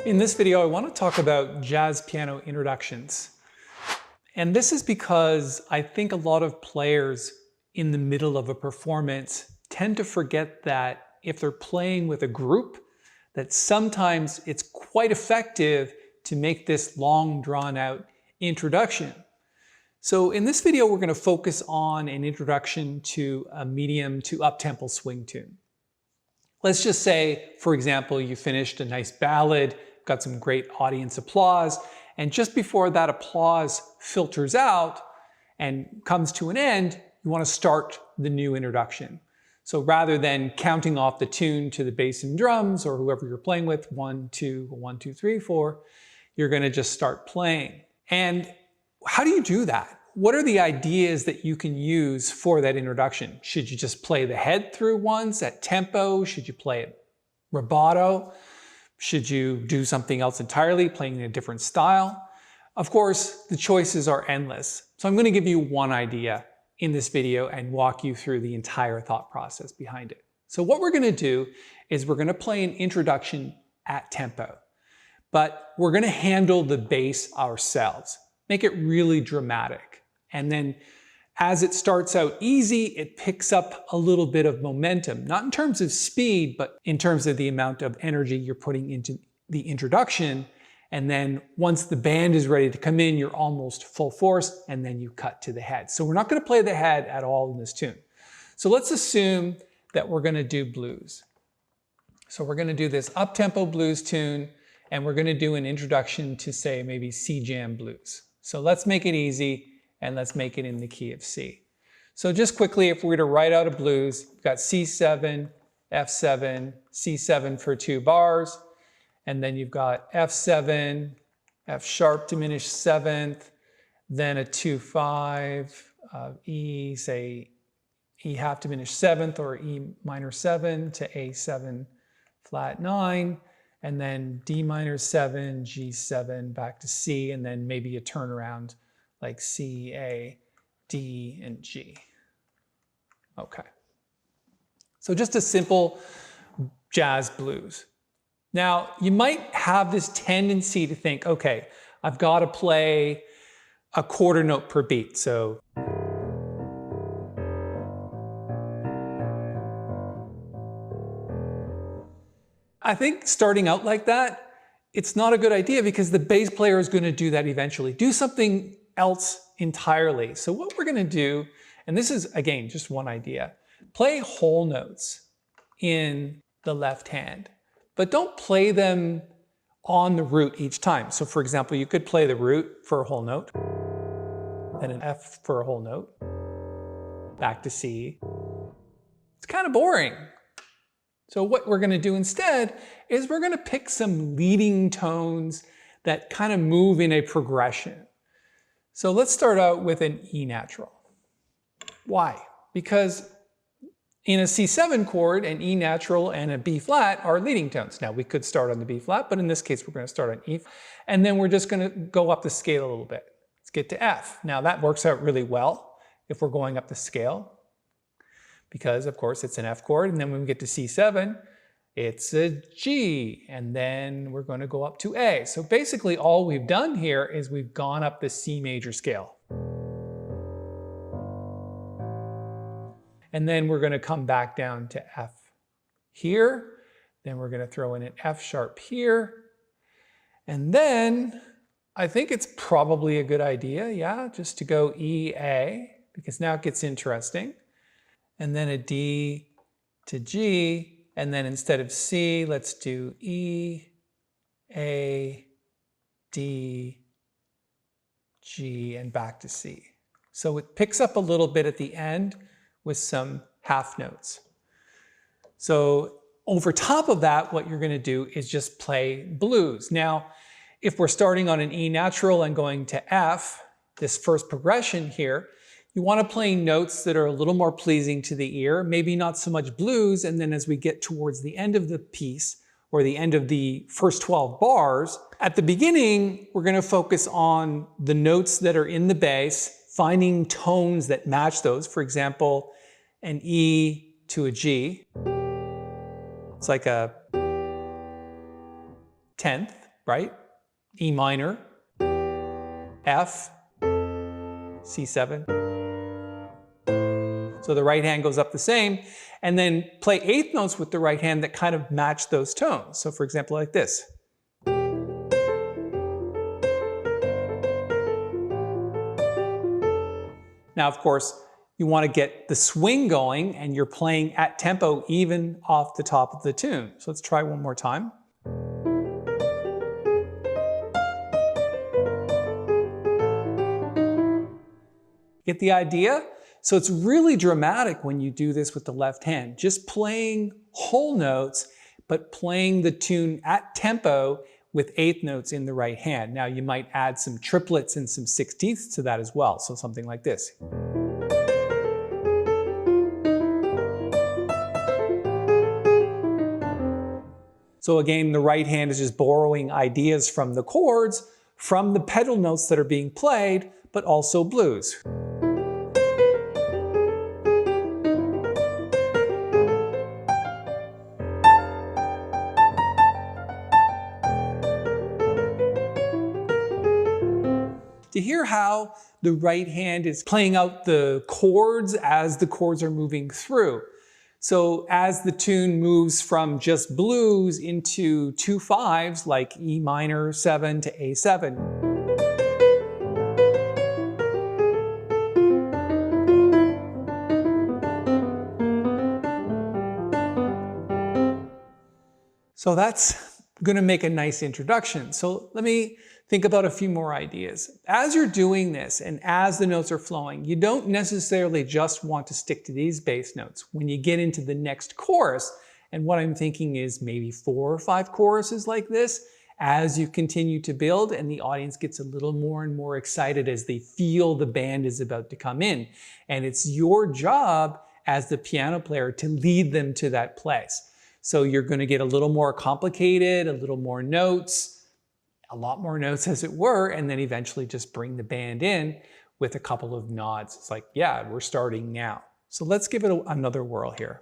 In this video, I want to talk about jazz piano introductions. And this is because I think a lot of players in the middle of a performance tend to forget that if they're playing with a group, that sometimes it's quite effective to make this long drawn out introduction. So in this video, we're going to focus on an introduction to a medium to up-tempo swing tune. Let's just say, for example, you finished a nice ballad, got some great audience applause, and just before that applause filters out and comes to an end, you want to start the new introduction. So rather than counting off the tune to the bass and drums or whoever you're playing with, 1, 2, 1, 2, 3, 4, you're going to just start playing. And how do you do that? What are the ideas that you can use for that introduction? Should you just play the head through once at tempo? Should you play it rubato? Should you do something else entirely, playing in a different style? Of course, the choices are endless. So I'm going to give you one idea in this video and walk you through the entire thought process behind it. So what we're going to do is we're going to play an introduction at tempo, but we're going to handle the bass ourselves, make it really dramatic. And then as it starts out easy, it picks up a little bit of momentum, not in terms of speed, but in terms of the amount of energy you're putting into the introduction. And then once the band is ready to come in, you're almost full force, and then you cut to the head. So we're not going to play the head at all in this tune. So let's assume that we're going to do blues. So we're going to do this up-tempo blues tune, and we're going to do an introduction to, say, maybe C jam blues. So let's make it easy. And let's make it in the key of C. So just quickly, if we were to write out a blues, we've got C7, F7, C7 for 2 bars, and then you've got F7, F sharp diminished 7th, then a 2-5, E, say E half diminished 7th or E minor 7 to A7 flat 9, and then D minor 7, G7 back to C, and then maybe a turnaround like C, A, D, and G. Okay. So just a simple jazz blues. Now, you might have this tendency to think, okay, I've got to play a quarter note per beat. So I think starting out like that, it's not a good idea because the bass player is going to do that eventually. Do something else entirely. So what we're going to do, and this is, again, just one idea, play whole notes in the left hand, but don't play them on the root each time. So for example, you could play the root for a whole note, then an F for a whole note, back to C. It's kind of boring. So what we're going to do instead is we're going to pick some leading tones that kind of move in a progression. So let's start out with an E natural. Why? Because in a C7 chord, an E natural and a B flat are leading tones. Now we could start on the B flat, but in this case we're going to start on E. And then we're just going to go up the scale a little bit. Let's get to F. Now that works out really well if we're going up the scale, because of course it's an F chord. And then when we get to C7, it's a G, and then we're going to go up to A. So basically all we've done here is we've gone up the C major scale. And then we're going to come back down to F here. Then we're going to throw in an F sharp here. And then I think it's probably a good idea, yeah, just to go E, A, because now it gets interesting. And then a D to G. And then instead of C, let's do E, A, D, G, and back to C. So it picks up a little bit at the end with some half notes. So over top of that, what you're going to do is just play blues. Now, if we're starting on an E natural and going to F, this first progression here, you want to play notes that are a little more pleasing to the ear, maybe not so much blues, and then as we get towards the end of the piece, or the end of the first 12 bars, at the beginning, we're going to focus on the notes that are in the bass, finding tones that match those. For example, an E to a G. It's like a 10th. right? E minor, F, C7. So the right hand goes up the same, and then play eighth notes with the right hand that kind of match those tones. So for example, like this. Now, of course, you want to get the swing going, and you're playing at tempo even off the top of the tune. So let's try one more time. Get the idea? So it's really dramatic when you do this with the left hand, just playing whole notes, but playing the tune at tempo with eighth notes in the right hand. Now you might add some triplets and some sixteenths to that as well, so something like this. So again, the right hand is just borrowing ideas from the chords, from the pedal notes that are being played, but also blues. To hear how the right hand is playing out the chords as the chords are moving through. So as the tune moves from just blues into two fives, like E minor 7 to A7. So that's going to make a nice introduction. So let me think about a few more ideas. As you're doing this and as the notes are flowing, you don't necessarily just want to stick to these bass notes. When you get into the next chorus, and what I'm thinking is maybe 4 or 5 choruses like this, as you continue to build and the audience gets a little more and more excited as they feel the band is about to come in. And it's your job as the piano player to lead them to that place. So you're going to get a little more complicated, a little more notes, a lot more notes as it were, and then eventually just bring the band in with a couple of nods. It's like, yeah, we're starting now. So let's give it another whirl here.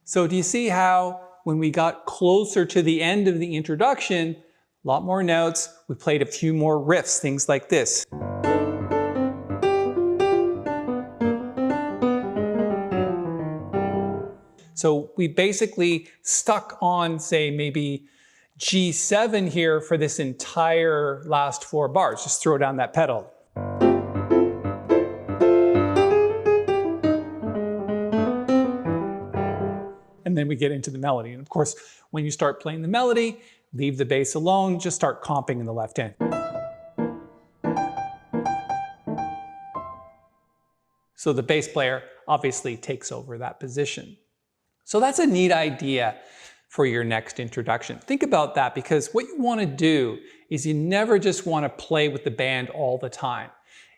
So do you see how when we got closer to the end of the introduction, a lot more notes, we played a few more riffs, things like this. So we basically stuck on, say, maybe G7 here for this entire last 4 bars. Just throw down that pedal. And then we get into the melody. And of course, when you start playing the melody, leave the bass alone, just start comping in the left hand. So the bass player obviously takes over that position. So that's a neat idea. for your next introduction. Think about that, because what you want to do is you never just want to play with the band all the time.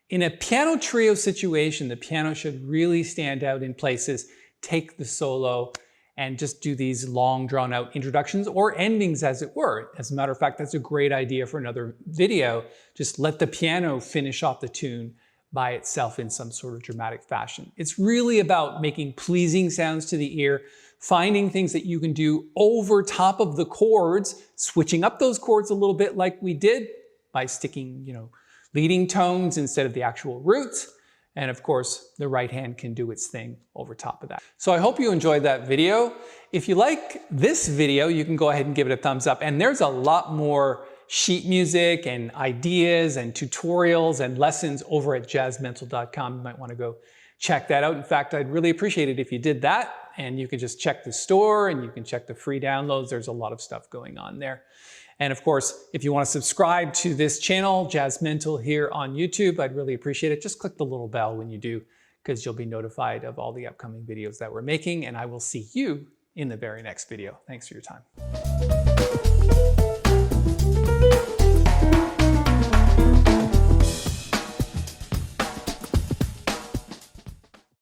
In a piano trio situation, the piano should really stand out in places, take the solo, and just do these long drawn out introductions or endings, as it were. As a matter of fact, that's a great idea for another video. Just let the piano finish off the tune by itself in some sort of dramatic fashion. It's really about making pleasing sounds to the ear, finding things that you can do over top of the chords, switching up those chords a little bit like we did by sticking, leading tones instead of the actual roots. And of course, the right hand can do its thing over top of that. So I hope you enjoyed that video. If you like this video, you can go ahead and give it a thumbs up. And there's a lot more sheet music and ideas and tutorials and lessons over at jazzmental.com. You might want to go check that out. In fact, I'd really appreciate it if you did that. And you can just check the store and you can check the free downloads. There's a lot of stuff going on there. And of course, if you want to subscribe to this channel, Jazz Mental, here on YouTube, I'd really appreciate it. Just click the little bell when you do, because you'll be notified of all the upcoming videos that we're making. And I will see you in the very next video. Thanks for your time.